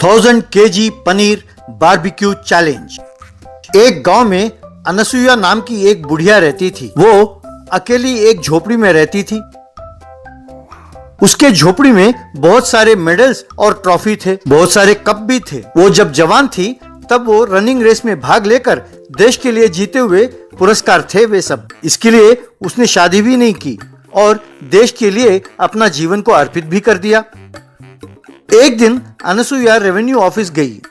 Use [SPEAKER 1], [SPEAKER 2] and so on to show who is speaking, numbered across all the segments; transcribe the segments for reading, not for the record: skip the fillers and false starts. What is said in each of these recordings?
[SPEAKER 1] 1000 kg paneer barbecue challenge. एक गांव में अनसुईया नाम की एक बुढ़िया रहती थी। वो अकेली एक झोपड़ी में रहती थी। उसके झोपड़ी में बहुत सारे मेडल्स और ट्रॉफी थे, बहुत सारे कप भी थे। वो जब जवान थी तब वो रनिंग रेस में भाग लेकर देश के लिए जीते हुए पुरस्कार थे वे सब। इसके लिए उसने शादी भी नहीं की और देश के लिए अपना जीवन को अर्पित भी कर दिया। एक दिन अनसुईया रेवेन्यू ऑफिस गई।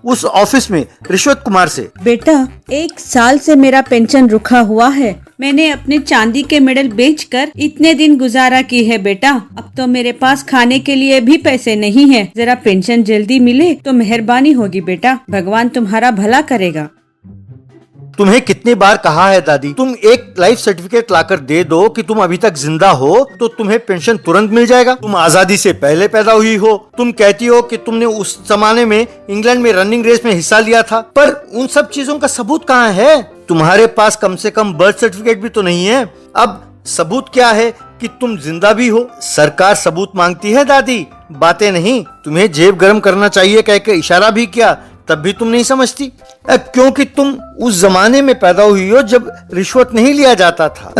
[SPEAKER 1] उस ऑफिस में रिश्वत कुमार से,
[SPEAKER 2] बेटा 1 साल से मेरा पेंशन रुका हुआ है। मैंने अपने चांदी के मेडल बेचकर इतने दिन गुजारा की है बेटा। अब तो मेरे पास खाने के लिए भी पैसे नहीं है। जरा पेंशन जल्दी मिले तो मेहरबानी होगी बेटा। भगवान तुम्हारा भला करेगा।
[SPEAKER 1] तुम्हें कितनी बार कहा है दादी, तुम एक लाइफ सर्टिफिकेट लाकर दे दो कि तुम अभी तक जिंदा हो तो तुम्हें पेंशन तुरंत मिल जाएगा। तुम आजादी से पहले पैदा हुई हो। तुम कहती हो कि तुमने उस जमाने में इंग्लैंड में रनिंग रेस में हिस्सा लिया था, पर उन सब चीजों का सबूत कहाँ है? तुम्हारे पास कम से कम बर्थ सर्टिफिकेट भी तो नहीं है। अब सबूत क्या है कि तुम जिंदा भी हो? सरकार सबूत मांगती है दादी, बातें नहीं। तुम्हें जेब गर्म करना चाहिए कह के इशारा भी किया, तब भी तुम नहीं समझती। क्योंकि तुम उस जमाने में पैदा हुई हो जब रिश्वत नहीं लिया जाता था।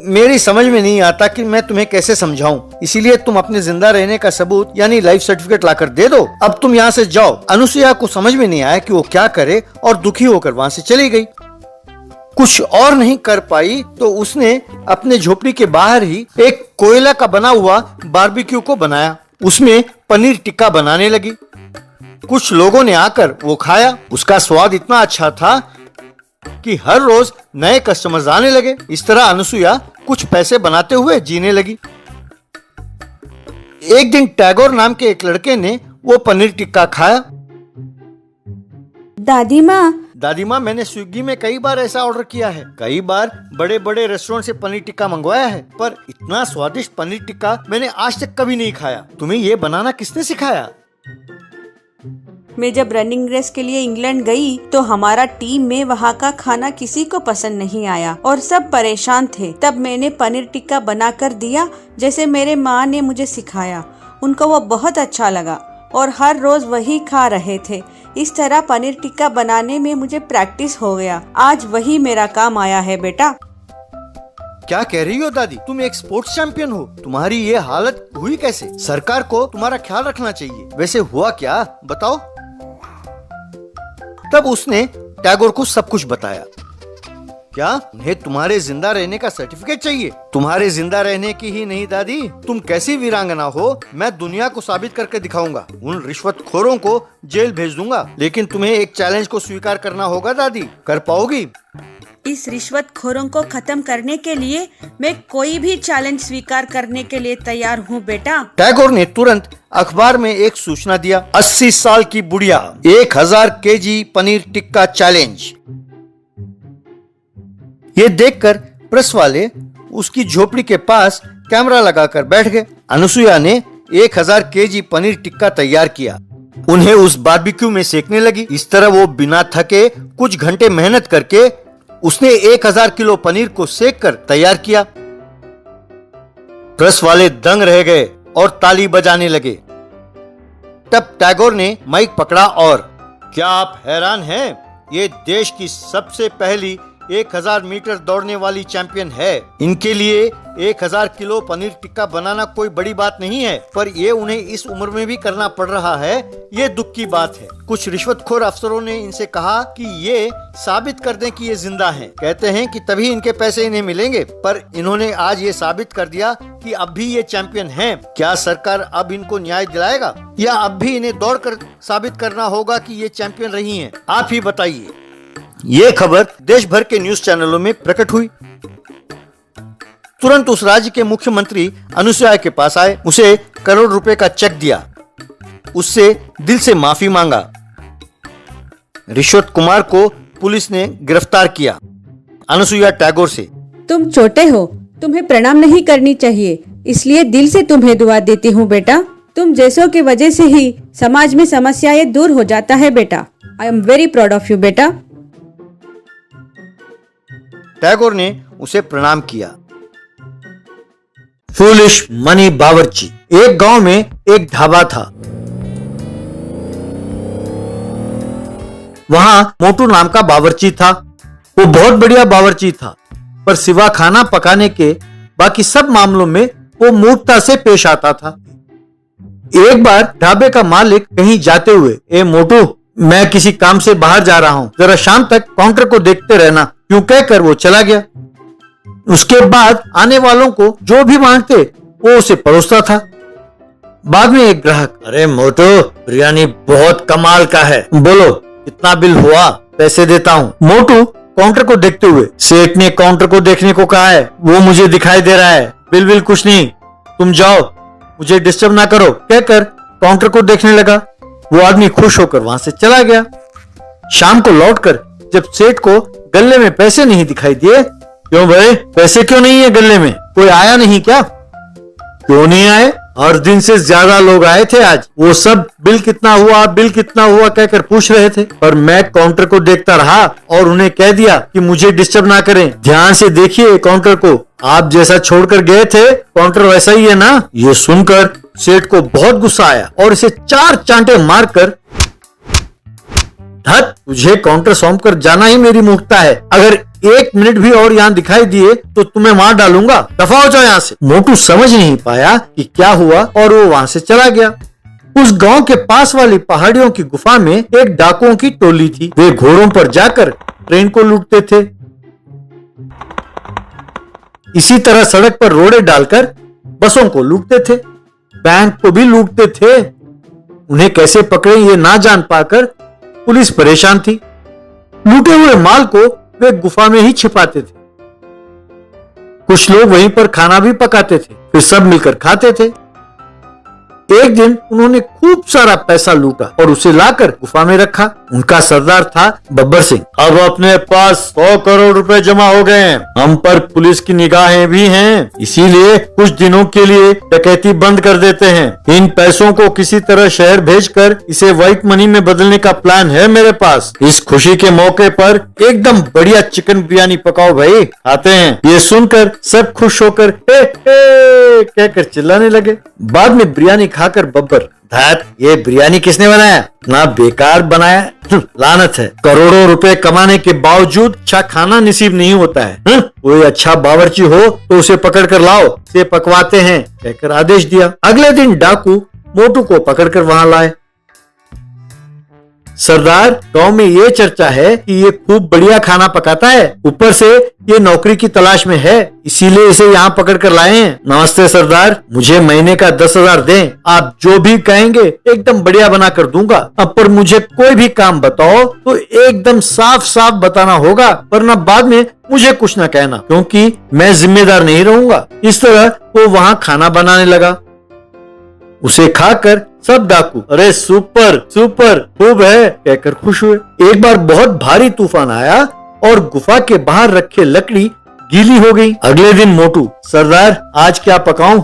[SPEAKER 1] मेरी समझ में नहीं आता कि मैं तुम्हें कैसे समझाऊं। इसीलिए तुम अपने जिंदा रहने का सबूत यानी लाइफ सर्टिफिकेट लाकर दे दो। अब तुम यहाँ से जाओ। अनसुईया को समझ में नहीं आया कि वो क्या करे और दुखी होकर वहाँ से चली गई। कुछ और नहीं कर पाई तो उसने अपने झोपड़ी के बाहर ही एक कोयला का बना हुआ बारबेक्यू को बनाया। उसमें पनीर टिक्का बनाने लगी। कुछ लोगों ने आकर वो खाया। उसका स्वाद इतना अच्छा था कि हर रोज नए कस्टमर्स आने लगे। इस तरह अनसुईया कुछ पैसे बनाते हुए जीने लगी। एक दिन टैगोर नाम के एक लड़के ने वो पनीर टिक्का खाया।
[SPEAKER 2] दादी माँ,
[SPEAKER 1] मैंने स्विगी में कई बार ऐसा ऑर्डर किया है। कई बार बड़े बड़े रेस्टोरेंट से पनीर टिक्का मंगवाया है, पर इतना स्वादिष्ट पनीर टिक्का मैंने आज तक कभी नहीं खाया। तुम्हें ये बनाना किसने सिखाया?
[SPEAKER 2] मैं जब रनिंग रेस के लिए इंग्लैंड गई तो हमारा टीम में वहाँ का खाना किसी को पसंद नहीं आया और सब परेशान थे। तब मैंने पनीर टिक्का बनाकर दिया जैसे मेरे माँ ने मुझे सिखाया। उनको वो बहुत अच्छा लगा और हर रोज वही खा रहे थे। इस तरह पनीर टिक्का बनाने में मुझे प्रैक्टिस हो गया। आज वही मेरा काम आया है बेटा।
[SPEAKER 1] क्या कह रही हो दादी? तुम एक स्पोर्ट्स चैंपियन हो, तुम्हारी ये हालत हुई कैसे? सरकार को तुम्हारा ख्याल रखना चाहिए। वैसे हुआ क्या, बताओ। तब उसने टैगोर को सब कुछ बताया। क्या उन्हें तुम्हारे जिंदा रहने का सर्टिफिकेट चाहिए? तुम्हारे जिंदा रहने की ही नहीं दादी, तुम कैसी वीरांगना हो मैं दुनिया को साबित करके दिखाऊंगा। उन रिश्वतखोरों को जेल भेज दूंगा। लेकिन तुम्हें एक चैलेंज को स्वीकार करना होगा दादी। कर पाओगी?
[SPEAKER 2] इस रिश्वतखोरों को खत्म करने के लिए मैं कोई भी चैलेंज स्वीकार करने के लिए तैयार हूँ बेटा।
[SPEAKER 1] टैगोर ने तुरंत अखबार में एक सूचना दिया। 80 साल की बुढ़िया 1000 kg पनीर टिक्का चैलेंज। ये देखकर प्रेस वाले उसकी झोपड़ी के पास कैमरा लगाकर बैठ गए। अनसुईया ने 1000 kg पनीर टिक्का तैयार किया। उन्हें उस बारबेक्यू में सेकने लगी। इस तरह वो बिना थके कुछ घंटे मेहनत करके उसने 1000 किलो पनीर को सेक कर तैयार किया। प्रेस वाले दंग रह गए और ताली बजाने लगे। तब टैगोर ने माइक पकड़ा और, क्या आप हैरान हैं? ये देश की सबसे पहली 1000 मीटर दौड़ने वाली चैंपियन है। इनके लिए 1000 किलो पनीर टिक्का बनाना कोई बड़ी बात नहीं है, पर ये उन्हें इस उम्र में भी करना पड़ रहा है। ये दुख की बात है। कुछ रिश्वतखोर अफसरों ने इनसे कहा कि ये साबित कर दें कि ये जिंदा हैं। कहते हैं कि तभी इनके पैसे इन्हें मिलेंगे, पर इन्होंने आज ये साबित कर दिया कि अब भी ये चैंपियन हैं। क्या सरकार अब इनको न्याय दिलाएगा या अब भी इन्हें दौड़ कर साबित करना होगा कि ये चैंपियन रही हैं? आप ही बताइए। ये खबर देश भर के न्यूज चैनलों में प्रकट हुई। तुरंत उस राज्य के मुख्यमंत्री अनसुईया के पास आए। उसे करोड़ रुपए का चेक दिया। उससे दिल से माफी मांगा। रिश्वत कुमार को पुलिस ने गिरफ्तार किया। अनसुईया टैगोर से,
[SPEAKER 2] तुम छोटे हो, तुम्हें प्रणाम नहीं करनी चाहिए, इसलिए दिल से तुम्हें दुआ देती हूँ बेटा। तुम जैसों की वजह से ही समाज में समस्याएं दूर हो जाता है बेटा। I am very proud of you बेटा।
[SPEAKER 1] टैगोर ने उसे प्रणाम किया। फूलिश मनी बावर्ची। एक गांव में एक ढाबा था। वहां मोटू नाम का बावर्ची था। वो बहुत बढ़िया बावर्ची था, पर सिवा खाना पकाने के बाकी सब मामलों में वो मूर्खता से पेश आता था। एक बार ढाबे का मालिक कहीं जाते हुए, ए मोटू, मैं किसी काम से बाहर जा रहा हूं, जरा शाम तक काउंटर को देखते रहना, यूं कहकर वो चला गया। उसके बाद आने वालों को जो भी मांगते वो उसे परोसता था। बाद में एक ग्राहक, अरे मोटू, बिरयानी बहुत कमाल का है, बोलो कितना बिल हुआ, पैसे देता हूँ। मोटू काउंटर को देखते हुए, सेठ ने काउंटर को देखने को कहा है, वो मुझे दिखाई दे रहा है, बिल कुछ नहीं, तुम जाओ, मुझे डिस्टर्ब ना करो, कहकर काउंटर को देखने लगा। वो आदमी खुश होकर वहां से चला गया। शाम को लौटकर जब सेठ को गले में पैसे नहीं दिखाई दिए, क्यों भाई, पैसे क्यों नहीं है गले में, कोई आया नहीं क्या? क्यों नहीं आए? हर दिन से ज्यादा लोग आए थे आज, वो सब बिल कितना हुआ कहकर पूछ रहे थे, पर मैं काउंटर को देखता रहा और उन्हें कह दिया कि मुझे डिस्टर्ब ना करें, ध्यान से देखिए काउंटर को, आप जैसा छोड़कर गए थे काउंटर वैसा ही है ना। ये सुनकर सेठ को बहुत गुस्सा आया और इसे 4 चांटे मारकर, धत, तुझे काउंटर सौंप कर जाना ही मेरी मूर्खता है, अगर 1 मिनट भी और यहाँ दिखाई दिए तो तुम्हें मार डालूंगा, दफा हो जाओ यहाँ से। मोटू समझ नहीं पाया कि क्या हुआ और वो वहां से चला गया। उस गांव के पास वाली पहाड़ियों की गुफा में एक डाकुओं की टोली थी। वे घोड़ों पर जाकर ट्रेन को लूटते थे। इसी तरह सड़क पर रोड़े डालकर बसों को लूटते थे, बैंक को भी लूटते थे। उन्हें कैसे पकड़े ये ना जान पाकर पुलिस परेशान थी। लूटे हुए माल को वे गुफा में ही छिपाते थे। कुछ लोग वहीं पर खाना भी पकाते थे, फिर सब मिलकर खाते थे। एक दिन उन्होंने खूब सारा पैसा लूटा और उसे लाकर गुफा में रखा। उनका सरदार था बब्बर सिंह। अब अपने पास 100 करोड़ रुपए जमा हो गए हैं, हम पर पुलिस की निगाहें भी हैं, इसीलिए कुछ दिनों के लिए डकैती बंद कर देते हैं। इन पैसों को किसी तरह शहर भेजकर इसे व्हाइट मनी में बदलने का प्लान है मेरे पास। इस खुशी के मौके पर एकदम बढ़िया चिकन बिरयानी पकाओ भाई, खाते हैं। ये सुनकर सब खुश होकर हे हे कहकर चिल्लाने लगे। बाद में बिरयानी खाकर बब्बर, धैत, ये बिरयानी किसने बनाया, ना बेकार बनाया, लानत है, करोड़ों रुपए कमाने के बावजूद अच्छा खाना नसीब नहीं होता है। कोई अच्छा बावर्ची हो तो उसे पकड़ कर लाओ, से पकवाते हैं, कहकर आदेश दिया। अगले दिन डाकू मोटू को पकड़कर वहां लाए। सरदार, गांव में ये चर्चा है कि ये खूब बढ़िया खाना पकाता है, ऊपर से ये नौकरी की तलाश में है, इसीलिए इसे यहाँ पकड़ कर लाए हैं। नमस्ते सरदार, मुझे महीने का 10,000 दें, आप जो भी कहेंगे एकदम बढ़िया बना कर दूंगा। अब पर मुझे कोई भी काम बताओ तो एकदम साफ साफ बताना होगा, वरना बाद में मुझे कुछ न कहना, क्योंकि मैं जिम्मेदार नहीं रहूंगा। इस तरह वो वहाँ खाना बनाने लगा। उसे खाकर सब डाकू, अरे सुपर सुपर, खूब है, कहकर खुश हुए। एक बार बहुत भारी तूफान आया और गुफा के बाहर रखे लकड़ी गीली हो गई। अगले दिन मोटू, सरदार आज क्या पकाऊं?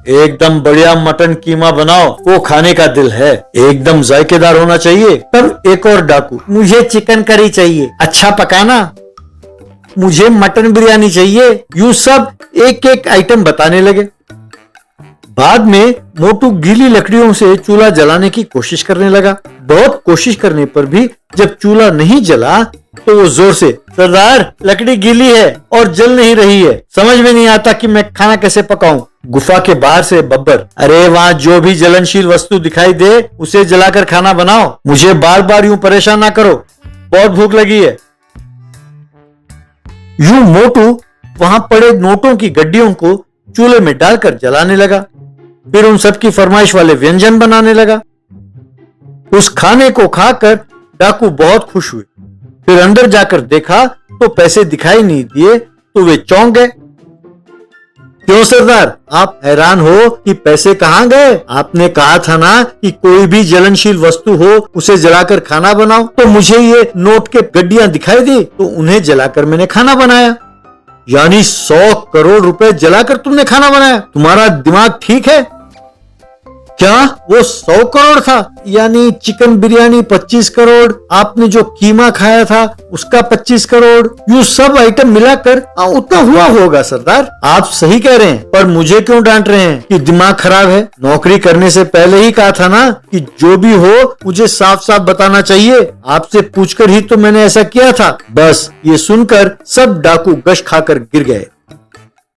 [SPEAKER 1] एकदम बढ़िया मटन कीमा बनाओ, वो खाने का दिल है, एकदम जायकेदार होना चाहिए। तब एक और डाकू, मुझे चिकन करी चाहिए, अच्छा पकाना, मुझे मटन बिरयानी चाहिए। यूं सब एक एक आइटम बताने लगे। बाद में मोटू गीली लकड़ियों से चूल्हा जलाने की कोशिश करने लगा। बहुत कोशिश करने पर भी जब चूल्हा नहीं जला तो वो जोर से, सरदार लकड़ी गीली है और जल नहीं रही है, समझ में नहीं आता कि मैं खाना कैसे पकाऊं। गुफा के बाहर से बब्बर, अरे वहाँ जो भी जलनशील वस्तु दिखाई दे उसे जलाकर खाना बनाओ, मुझे बार बार यूं परेशान ना करो, बहुत भूख लगी है। यूं मोटू वहां पड़े नोटों की गड्डियों को चूल्हे में डालकर जलाने लगा। फिर उन सब की फरमाइश वाले व्यंजन बनाने लगा। उस खाने को खाकर डाकू बहुत खुश हुए। फिर अंदर जाकर देखा तो पैसे दिखाई नहीं दिए तो वे चौंक गए। क्यों सरदार, आप हैरान हो कि पैसे कहाँ गए? आपने कहा था ना कि कोई भी जलनशील वस्तु हो उसे जलाकर खाना बनाओ, तो मुझे ये नोट के गड्डियां दिखाई दी तो उन्हें जलाकर मैंने खाना बनाया। यानी 100 करोड़ रुपए जलाकर तुमने खाना बनाया? तुम्हारा दिमाग ठीक है? क्या वो 100 करोड़ था? यानी चिकन बिरयानी 25 करोड़, आपने जो कीमा खाया था उसका 25 करोड़, यू सब आइटम मिलाकर उतना हुआ होगा सरदार। आप सही कह रहे हैं, पर मुझे क्यों डांट रहे हैं कि दिमाग खराब है? नौकरी करने से पहले ही कहा था ना कि जो भी हो मुझे साफ साफ बताना चाहिए। आपसे पूछकर ही तो मैंने ऐसा किया था। बस ये सुनकर सब डाकू गश खाकर गिर गए।